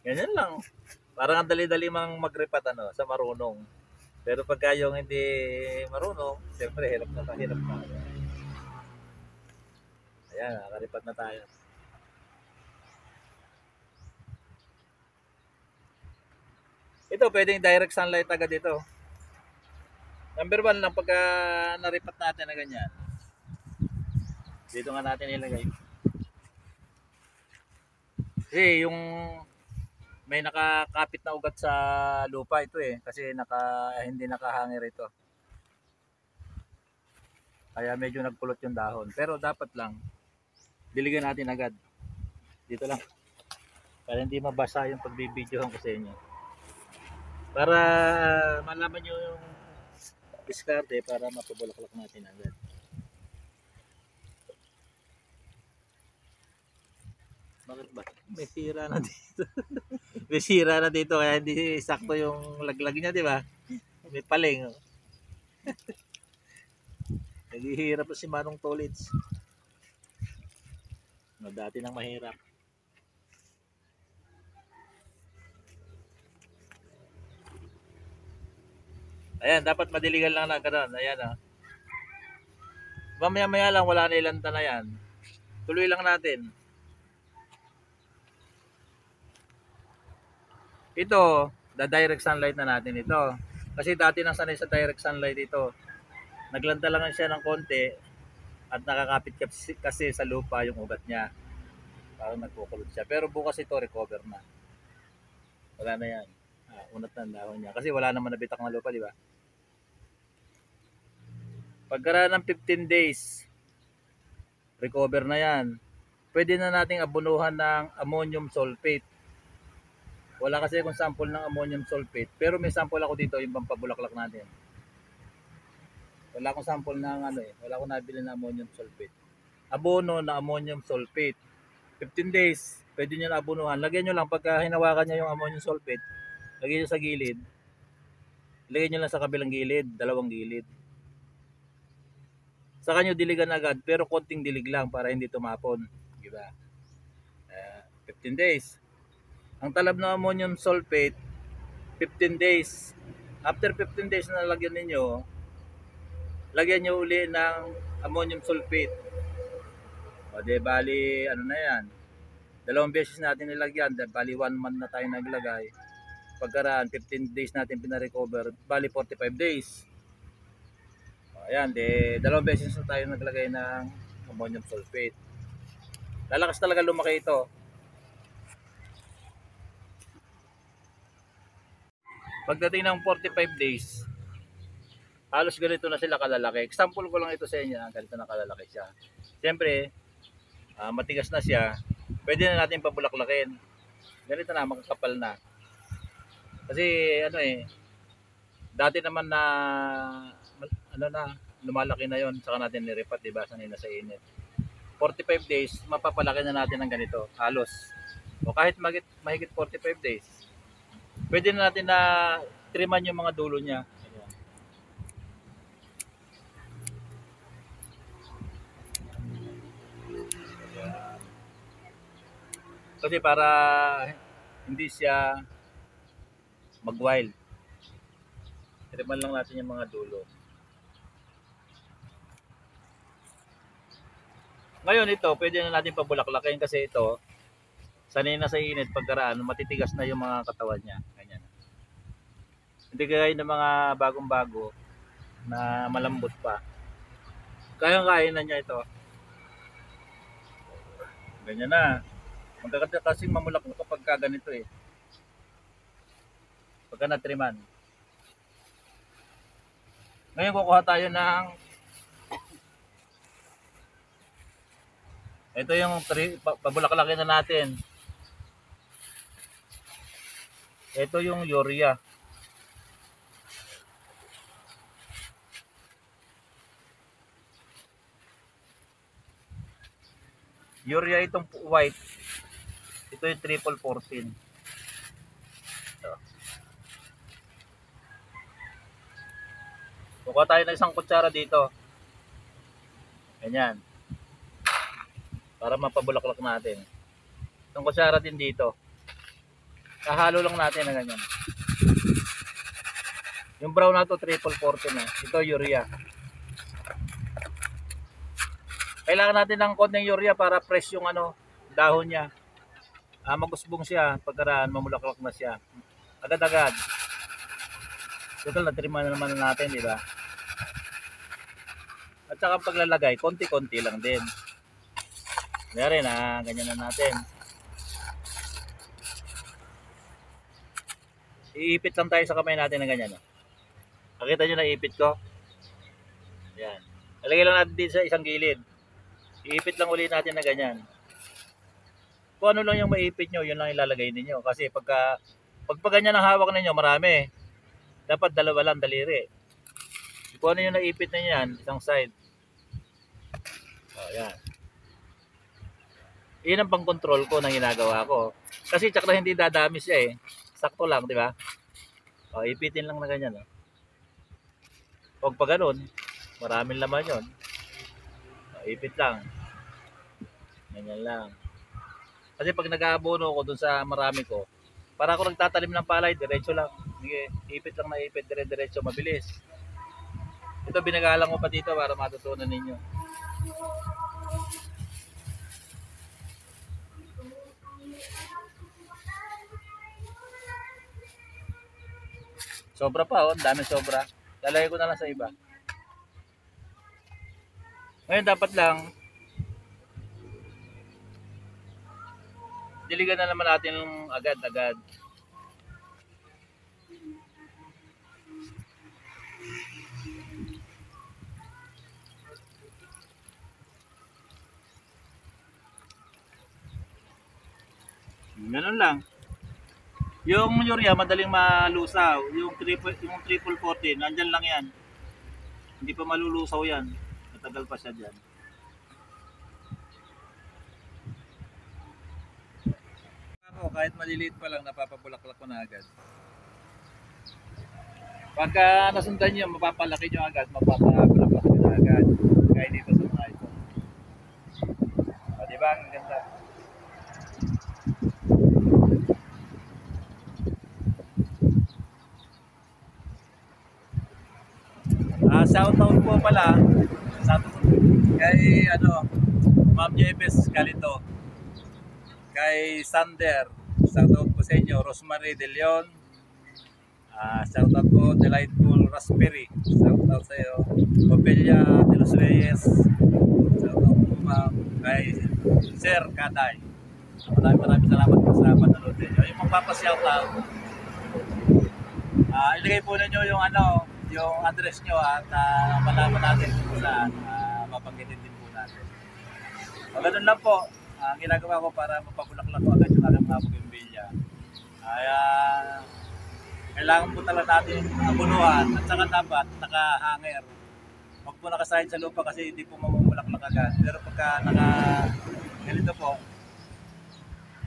Ganyan lang. Parang ang dali-dali mang magripat ano, sa marunong. Pero pagka yung hindi marunong, siyempre hirap na hirap na. Ayan, nakaripat na tayo. Ito, pwedeng direct sunlight agad dito. Number 1 lang pagka naripat natin na ganyan. Dito nga natin ilagay. Kasi yung may nakakapit na ugat sa lupa ito eh. Kasi hindi nakahangir ito. Kaya medyo nagkulot yung dahon. Pero dapat lang, diligan natin agad. Dito lang. Para hindi mabasa yung pagbibidyohan ko sa inyo. Para malaman nyo yung diskarte para mapabulaklak natin agad. Bakit ba? May sira na dito. May sira na dito kaya hindi sakto yung laglag niya, di ba? May paling. Oh. Naghihirap pa si Manong Tolits. No, dati nang mahirap. Ayan, dapat madiligan lang na gano'n. Ayan ah. Mamaya-maya lang wala na ilanta na yan. Tuloy lang natin. Ito, the direct sunlight na natin ito. Kasi dati nang sanay sa direct sunlight ito. Naglanta lang siya ng konti at nakakapit kasi sa lupa yung ugat niya. Parang nagkukulot siya. Pero bukas ito, recover na. Wala na yan. Unat na ang dahon niya. Kasi wala naman nabitak na lupa, di ba? Pagkaraan ng 15 days, recover na yan. Pwede na nating abunuhan ng ammonium sulfate. Wala kasi akong sample ng ammonium sulfate. Pero may sample ako dito, yung pampabulaklak natin. Wala akong sample ng ano eh. Wala akong nabili ng ammonium sulfate. Abono na ammonium sulfate. 15 days, pwede nyo na abunuhan. Lagyan nyo lang, pagka hinawakan nyo yung ammonium sulfate, lagyan nyo sa gilid. Ilagay nyo lang sa kabilang gilid, dalawang gilid. Saka nyo diligan agad, pero konting dilig lang para hindi tumapon. Diba? 15 days. Ang talab ng ammonium sulfate, 15 days. After 15 days na lagyan ninyo, lagyan nyo uli ng ammonium sulfate. O de bali, ano na yan. 2 beses natin nilagyan, bali 1 month na tayo naglagay. Pagkaraan, 15 days natin pinarecover, bali 45 days. Ayan, 2 beses na tayo naglagay ng ammonium sulfate. Lalakas talaga lumaki ito. Pagdating ng 45 days, halos ganito na sila kalalaki. Example ko lang ito sa inyo, ganito na kalalaki siya. Siyempre, matigas na siya, pwede na natin pabulaklakin. Ganito na, makakapal na. Kasi ano eh, dati naman na ano na, lumalaki na yon, saka natin niripat, diba, sanay na sa init. 45 days, mapapalaki na natin ng ganito, halos. O kahit mahigit 45 days, pwede na natin na triman yung mga dulo niya. Kasi para hindi siya mag-wild, triman lang natin yung mga dulo. Ngayon ito, pwede na natin pabulaklakin kasi ito, sanay na sa init, pagkaraan, matitigas na yung mga katawan niya. Ganyan. Hindi kagaya ng mga bagong-bago na malambot pa. Kayang-kaya na niya ito. Ganyan na. Magkakata kasing mamulaklak kapag ganito eh. Pagka natriman. Ngayon kukuha tayo ng ito yung pabulaklakin na natin. Ito yung urea. Urea itong white. Ito yung triple 14. Ito. Kukuha tayo ng isang kutsara dito. Ganyan. Para mapabulaklak natin. Isang kutsara din dito. Kahalo lang natin na ganyan. Yung brown na to, triple 40 na. Ito, urea. Kailangan natin ng konting urea para fresh yung dahon niya. Magusbong siya. Pagkaraan, mamulaklak na siya. Agad-agad. Total, natrima na naman natin, di ba? At saka paglalagay, konti-konti lang din. Kaya rin, ganyan na natin. Iipit lang tayo sa kamay natin na ganyan. Nakita nyo na ipit ko? Yan. Lagay lang natin din sa isang gilid. Iipit lang ulit natin na ganyan. Kung ano lang yung maipit nyo, yun lang ilalagay ninyo. Kasi pag ganyan ang hawak ninyo, marami. Dapat dalawa lang daliri. Kung ano yung naipit na yan, isang side. Yan. Iyan ang pang-control ko na ginagawa ko. Kasi tsaka hindi dadami siya eh. Sakto lang, di ba? Ipitin lang na ganyan. Huwag pa ganun. Maraming laman yun. Ipit lang. Ganyan lang. Kasi pag nag-aabono ko dun sa marami ko, para ako nagtatalim ng palay, diretso lang. Ipit lang na ipit, dire-diretso, mabilis. Ito binagalang ko pa dito para matutunan ninyo. Sobra pa, dami sobra. Lalagay ko na lang sa iba. Ngayon dapat lang diligan na naman natin agad-agad. Ganun lang. Yung urea madaling malusaw, yung triple 40, nandiyan lang 'yan. Hindi pa malulusaw 'yan. Matagal pa siya diyan. Kahit maliliit pa lang, napapabulaklak ko na agad. Pagka nasundan nyo, mapapalaki nyo agad, mapapabulaklak nyo na agad. Kaya dito sa mga ito. Diba? Ang ganda. Shoutout po pala kay Ma'am Jebes Galito, kay Sander, shoutout po sa inyo, Rosemary De Leon, shoutout po Delightful Raspberry, shoutout sa iyo, Opelia De Los Reyes, shoutout po ma'am kay Sir Kaday. Maraming salamat po sa panonood ninyo. Yung magpapa-shoutout, ilagay po ninyo yung yung address nyo at malaman natin kung saan, mapanggitin din po natin. Ganun lang po ang ginagawa ko para mapabulaklak ko agad yung aking mga bougainvillea. Kailangan po talaga natin abunuhan at saka dapat naka-hanger. Huwag po nakasahid sa lupa kasi hindi po mamumulaklak agad. Pero pagka ganito po,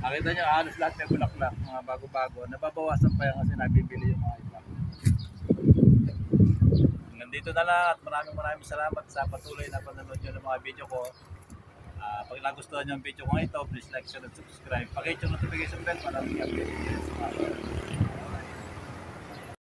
nakita nyo halos lahat may bulaklak, mga bago-bago. Nababawasan pa yung kasi nabibili yung mga iba. Dito na lang at maraming salamat sa patuloy na panonood nyo ng mga video ko. Pag nagustuhan nyo ang video ko ito, please like, share, and subscribe. Pakihit yung notification bell para may update sa mga